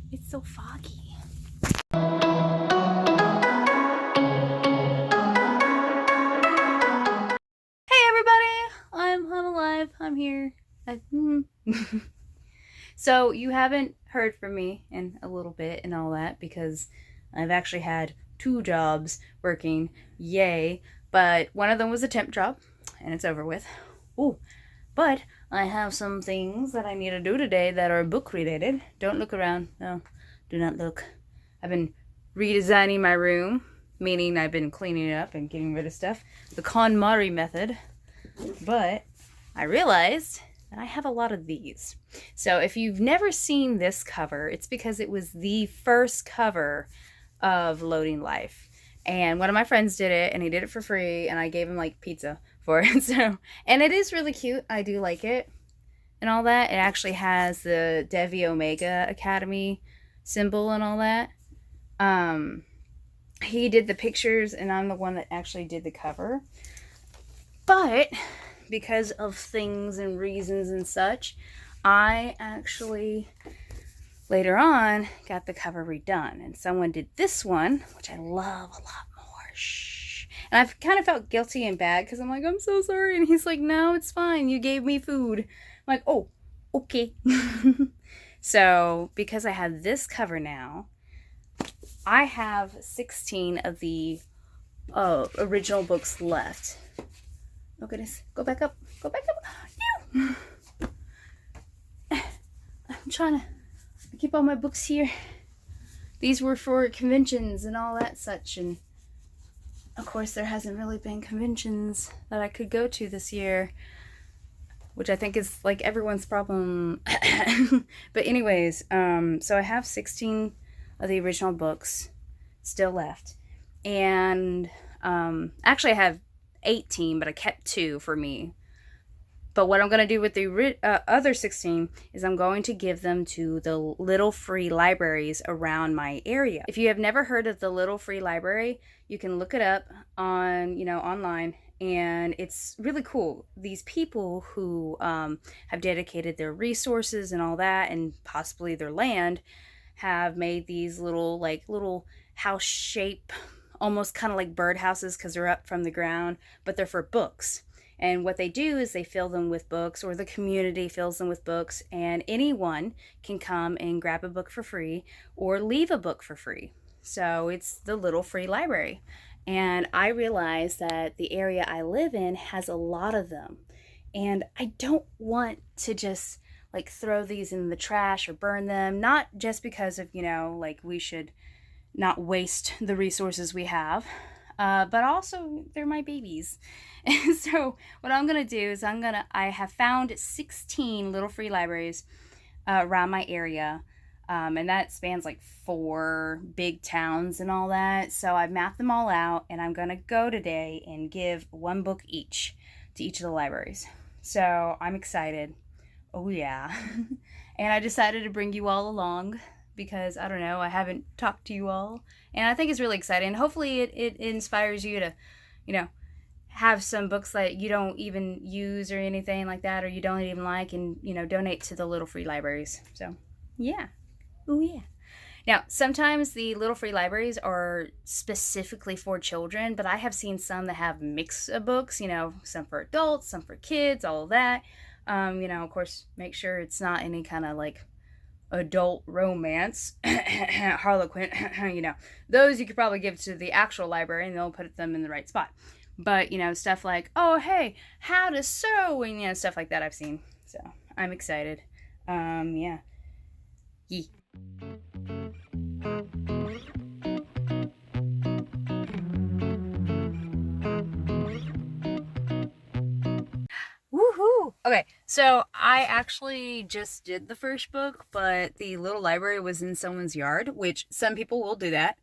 It's so foggy. Hey everybody! I'm alive. I'm here. So you haven't heard from me in a little bit and all that because I've actually had 2 jobs working. Yay. But one of them was a temp job and it's over with. Ooh. But I have some things that I need to do today that are book related. Don't look around. No, do not look. I've been redesigning my room, meaning I've been cleaning it up and getting rid of stuff. The KonMari method. But I realized that I have a lot of these. So if you've never seen this cover, it's because it was the first cover of Loading Life. And one of my friends did it, and he did it for free, and I gave him like pizza for it. So, and it is really cute. I do like it and all that. It actually has the Devi Omega Academy symbol and all that. He did the pictures, and I'm the one that actually did the cover. But because of things and reasons and such, I actually later on got the cover redone, and someone did this one, which I love a lot more. Shh. And I've kind of felt guilty and bad because I'm like, I'm so sorry. And he's like, no, it's fine. You gave me food. I'm like, oh, okay. So because I have this cover now, I have 16 of the original books left. Oh goodness, go back up, go back up. No. I'm trying to keep all my books here. These were for conventions and all that such, and of course there hasn't really been conventions that I could go to this year, which I think is like everyone's problem. But anyways, so I have 16 of the original books still left, and actually I have 18, but I kept 2 for me. But what I'm going to do with the other 16 is I'm going to give them to the little free libraries around my area. If you have never heard of the Little Free Library, you can look it up on, online, and it's really cool. These people who have dedicated their resources and all that, and possibly their land, have made these little house shape, almost kind of like birdhouses because they're up from the ground, but they're for books. And what they do is they fill them with books, or the community fills them with books, and anyone can come and grab a book for free or leave a book for free. So it's the Little Free Library. And I realize that the area I live in has a lot of them. And I don't want to just like throw these in the trash or burn them, not just because of, like we should not waste the resources we have, but also they're my babies. And so what I'm going to do is I have found 16 little free libraries around my area, and that spans like 4 big towns and all that. So I've mapped them all out, and I'm going to go today and give 1 book each to each of the libraries. So I'm excited. Oh yeah. And I decided to bring you all along because, I don't know, I haven't talked to you all. And I think it's really exciting. Hopefully it inspires you to, have some books that you don't even use or anything like that, or you don't even like, and, donate to the little free libraries. So, yeah. Oh, yeah. Now, sometimes the little free libraries are specifically for children, but I have seen some that have mix of books, some for adults, some for kids, all of that. Of course, make sure it's not any kind of like adult romance, Harlequin, those you could probably give to the actual library and they'll put them in the right spot. But, stuff like, oh, hey, how to sew, and, stuff like that I've seen. So, I'm excited. Yeah. Yee. Woohoo! Okay, so I actually just did the first book, but the little library was in someone's yard, which some people will do that.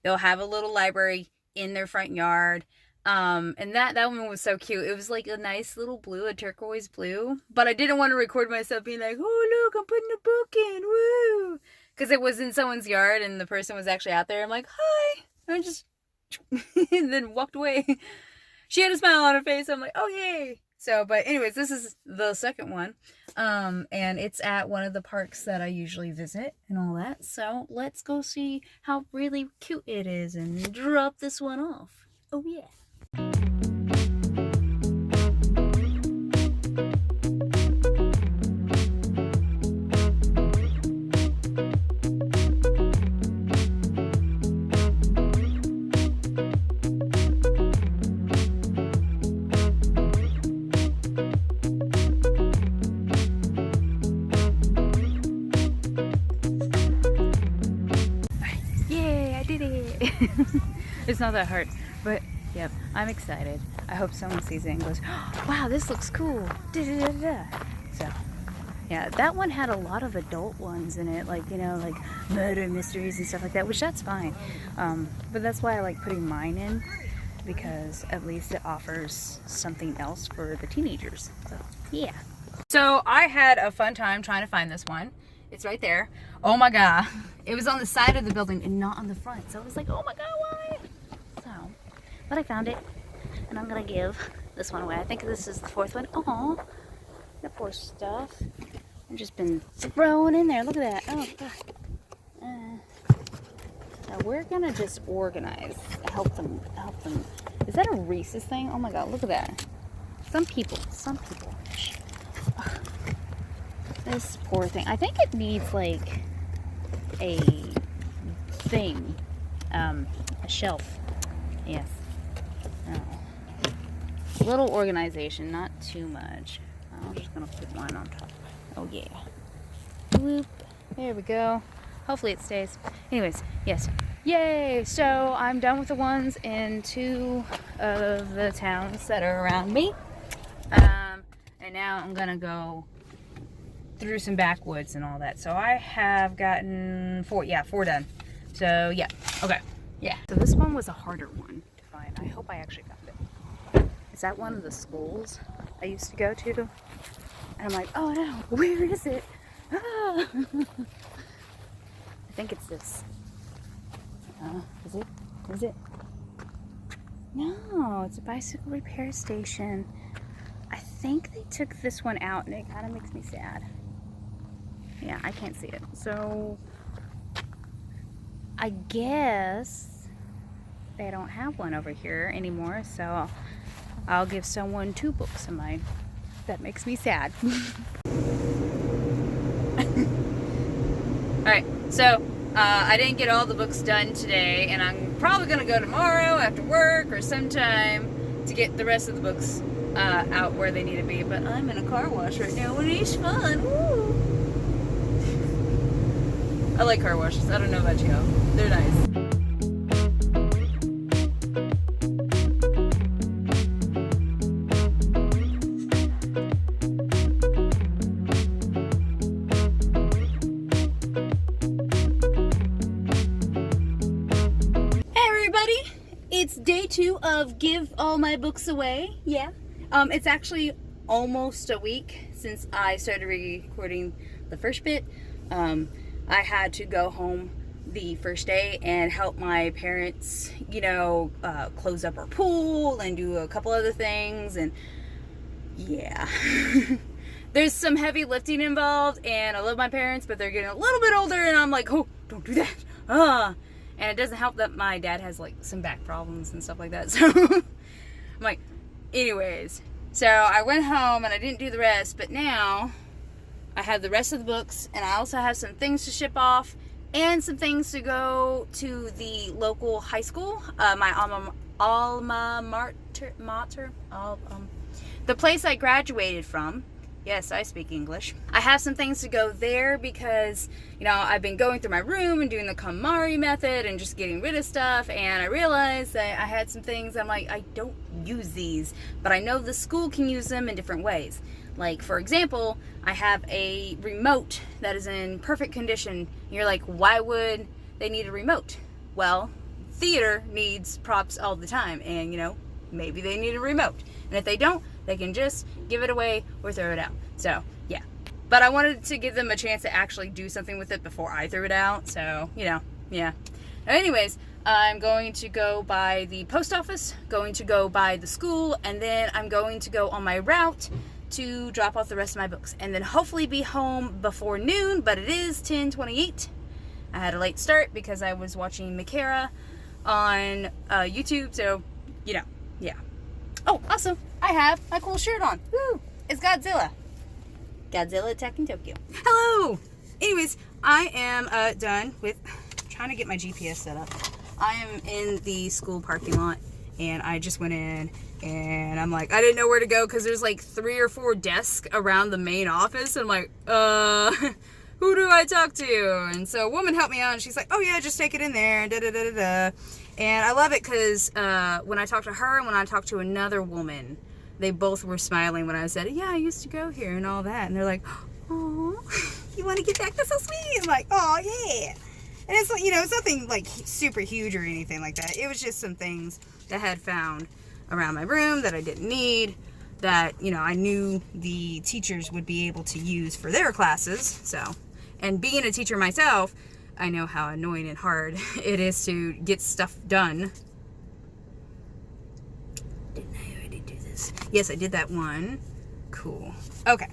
They'll have a little library in their front yard. And that one was so cute. It was like a nice little blue, a turquoise blue. But I didn't want to record myself being like, oh, look, I'm putting a book in, woo! Because it was in someone's yard and the person was actually out there. I'm like, hi! And I just, and then walked away. She had a smile on her face. I'm like, oh, yay! So, but anyways, this is the second one. And it's at one of the parks that I usually visit and all that. So let's go see how really cute it is and drop this one off. Oh yeah. Yay, I did it! It's not that hard, but yep, I'm excited. I hope someone sees it and goes, oh, wow, this looks cool. Da-da-da-da. So, yeah, that one had a lot of adult ones in it, like, you know, like murder mysteries and stuff like that, which that's fine. But that's why I like putting mine in, because at least it offers something else for the teenagers. So, yeah. So I had a fun time trying to find this one. It's right there. Oh my god. It was on the side of the building and not on the front. So I was like, oh my god, why? So, but I found it. And I'm gonna give this one away. I think this is the fourth one. Oh, the poor stuff. I've just been thrown in there. Look at that. Oh god. Now we're gonna just organize. Help them. Is that a Reese's thing? Oh my god, look at that. Some people. This poor thing. I think it needs like a thing. A shelf. Yes. Oh. A little organization, not too much. I'm just gonna put one on top. Oh yeah. Whoop. There we go. Hopefully it stays. Anyways, yes. Yay! So I'm done with the ones in 2 of the towns that are around me. And now I'm gonna go through some backwoods and all that. So I have gotten 4 done. So yeah, okay, yeah. So this one was a harder one to find. I hope I actually found it. Is that one of the schools I used to go to? And I'm like, oh no, where is it? Ah. I think it's this. Is it? No, it's a bicycle repair station. I think they took this one out and it kind of makes me sad. Yeah, I can't see it. So I guess they don't have one over here anymore. So I'll give someone 2 books of mine. That makes me sad. Alright, so I didn't get all the books done today, and I'm probably going to go tomorrow after work or sometime to get the rest of the books out where they need to be. But I'm in a car wash right now, and it's fun. Woo! I like car washes. I don't know about you. They're nice. Hey everybody! It's day 2 of Give All My Books Away. Yeah. It's actually almost a week since I started recording the first bit. I had to go home the first day and help my parents, you know, close up our pool and do a couple other things, and yeah. There's some heavy lifting involved, and I love my parents, but they're getting a little bit older, and I'm like, oh, don't do that. And it doesn't help that my dad has like some back problems and stuff like that, so I'm like, anyways. So I went home and I didn't do the rest, but now I have the rest of the books, and I also have some things to ship off and some things to go to the local high school, my alma mater, the place I graduated from. Yes, I speak English. I have some things to go there because, you know, I've been going through my room and doing the KonMari method and just getting rid of stuff, and I realized that I had some things I'm like, I don't use these, but I know the school can use them in different ways. Like, for example, I have a remote that is in perfect condition. And you're like, why would they need a remote? Well, theater needs props all the time, and, you know, maybe they need a remote. And if they don't, they can just give it away or throw it out. So, yeah. But I wanted to give them a chance to actually do something with it before I threw it out. So, you know, yeah. Anyways, I'm going to go by the post office, going to go by the school, and then I'm going to go on my route to drop off the rest of my books. And then hopefully be home before noon, but it is 10:28. I had a late start because I was watching Mikara on YouTube, so, you know, yeah. Oh, also, I have my cool shirt on. Woo! It's Godzilla. Godzilla attacking Tokyo. Hello! Anyways, I am done with trying to get my GPS set up. I am in the school parking lot, and I just went in, and I'm like, I didn't know where to go because there's like 3 or 4 desks around the main office. And I'm like, who do I talk to? And so a woman helped me out, and she's like, oh yeah, just take it in there, da da da da da. And I love it because when I talked to her and when I talked to another woman, they both were smiling when I said, yeah, I used to go here and all that. And they're like, oh, you want to get back? That's so sweet. I'm like, oh yeah. And it's like, you know, it's nothing like super huge or anything like that. It was just some things that I had found around my room that I didn't need, that, you know, I knew the teachers would be able to use for their classes. So, and being a teacher myself, I know how annoying and hard it is to get stuff done. Didn't I already do this? Yes, I did that one. Cool. Okay.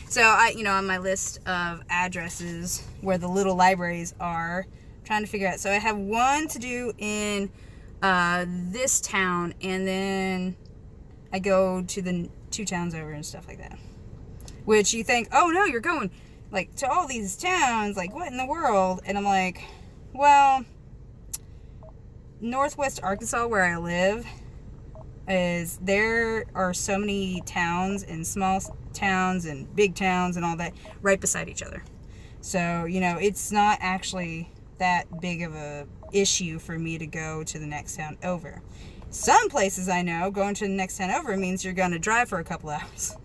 So you know, on my list of addresses where the little libraries are, trying to figure out. So I have one to do in this town, and then I go to the 2 towns over and stuff like that. Which you think, oh no, you're going like to all these towns, like what in the world? And I'm like, well, Northwest Arkansas, where I live, there are so many towns and small towns and big towns and all that right beside each other. So, you know, it's not actually that big of a issue for me to go to the next town over. Some places I know, going to the next town over means you're going to drive for a couple hours.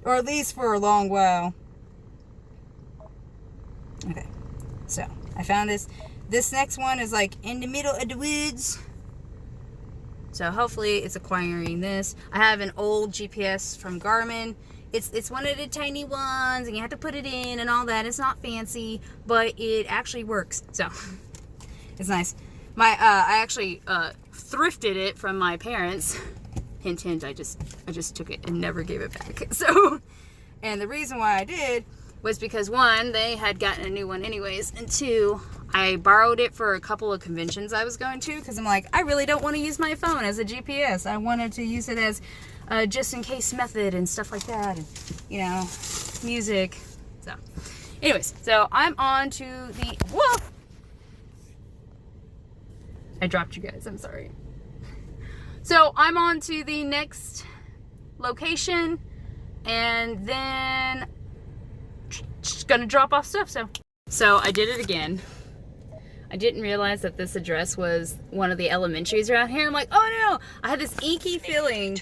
Or at least for a long while. Okay, so I found this. This next one is like in the middle of the woods. So hopefully it's acquiring this. I have an old GPS from Garmin. It's one of the tiny ones, and you have to put it in and all that. It's not fancy, but it actually works. So it's nice. I actually thrifted it from my parents. Hint, hint. I just took it and never gave it back. So, and the reason why I did was because 1, they had gotten a new one anyways, and 2, I borrowed it for a couple of conventions I was going to, because I'm like, I really don't want to use my phone as a GPS. I wanted to use it as a just in case method and stuff like that, and, you know, music. So anyways, so I'm on to the, whoa, I dropped you guys, I'm sorry. So I'm on to the next location, and then just gonna drop off stuff. So I did it again. I didn't realize that this address was one of the elementaries around here. I'm like, oh no, I had this icky feeling.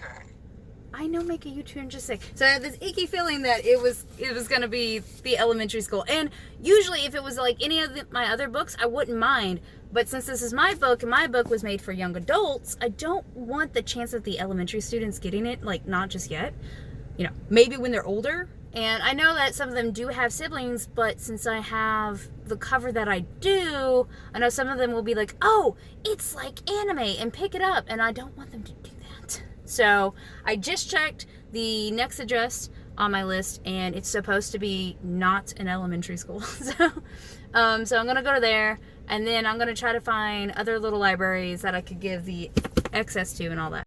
I know, make a U-turn, just say. So I had this icky feeling that it was gonna be the elementary school. And usually if it was like any of my other books, I wouldn't mind. But since this is my book, and my book was made for young adults, I don't want the chance of the elementary students getting it, like not just yet. You know, maybe when they're older. And I know that some of them do have siblings, but since I have the cover that I do, I know some of them will be like, oh, it's like anime, and pick it up. And I don't want them to do that. So I just checked the next address on my list, and it's supposed to be not an elementary school. So I'm going to go to there, and then I'm going to try to find other little libraries that I could give the access to and all that.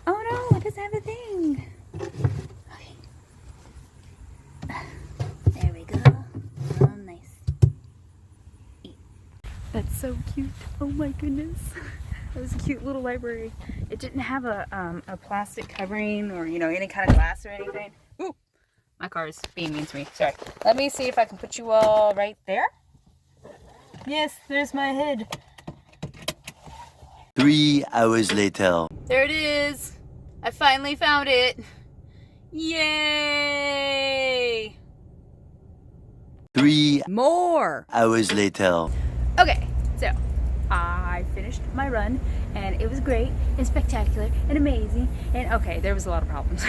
Oh no, it doesn't have a thing. Okay. There we go. Oh, nice. That's so cute. Oh my goodness. That was a cute little library. It didn't have a plastic covering or, you know, any kind of glass or anything. Ooh, my car is being mean to me. Sorry. Let me see if I can put you all right there. Yes, there's my head. 3 hours later. There it is. I finally found it. Yay! 3 more hours later. Okay, so I finished my run, and it was great and spectacular and amazing. And okay, there was a lot of problems.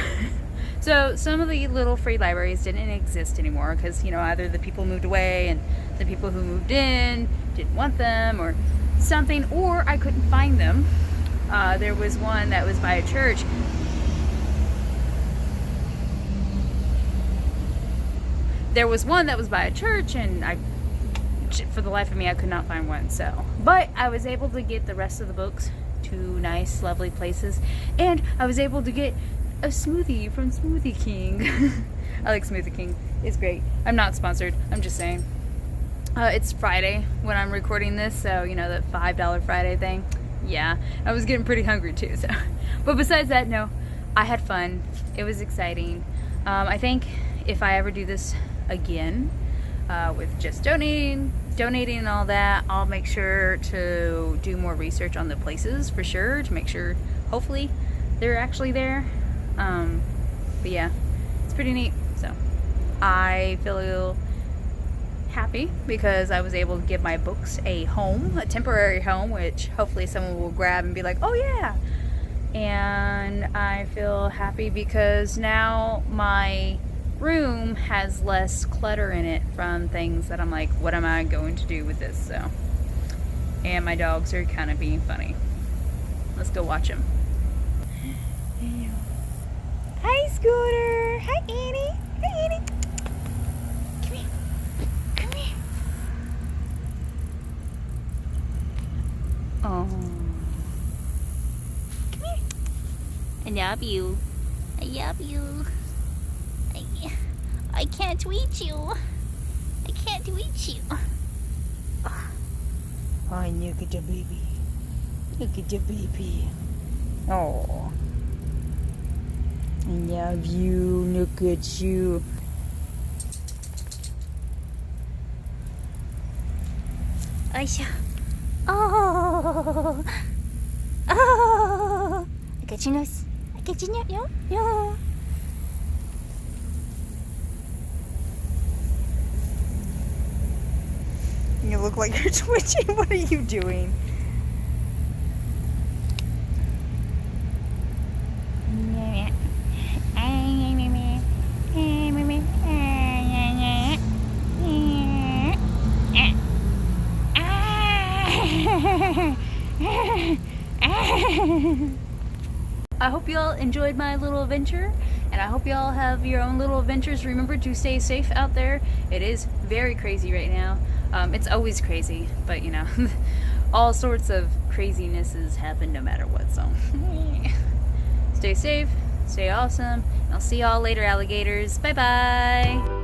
So some of the little free libraries didn't exist anymore because, you know, either the people moved away and the people who moved in didn't want them or something, or I couldn't find them. There was one that was by a church. There was one that was by a church, and for the life of me, I could not find one. So, but I was able to get the rest of the books to nice, lovely places, and I was able to get a smoothie from Smoothie King. I like Smoothie King. It's great. I'm not sponsored. I'm just saying. It's Friday when I'm recording this, so you know that $5 Friday thing. Yeah, I was getting pretty hungry too. So, but besides that, no, I had fun. It was exciting. I think if I ever do this again, with just donating and all that, I'll make sure to do more research on the places for sure to make sure, hopefully, they're actually there. But yeah, it's pretty neat. So I feel happy because I was able to give my books a home, a temporary home, which hopefully someone will grab and be like, oh yeah. And I feel happy because now my room has less clutter in it from things that I'm like, what am I going to do with this? So, and my dogs are kind of being funny. Let's go watch them. Hi, Scooter. Hi, Annie. Hi, Annie. Come here. Come here. Oh. Come here. I love you. I love you. I can't reach you. I can't reach you. Oh, look at the baby. Look at the baby. Oh. I love you. Look at you. Aisha. Oh. Oh. I got your nose. I got your nose. Yeah. You look like you're twitching. What are you doing? I hope y'all enjoyed my little adventure, and I hope y'all have your own little adventures. Remember to stay safe out there. It is very crazy right now. It's always crazy, but you know, all sorts of crazinesses happen no matter what, so stay safe, stay awesome, and I'll see y'all later, alligators. Bye bye.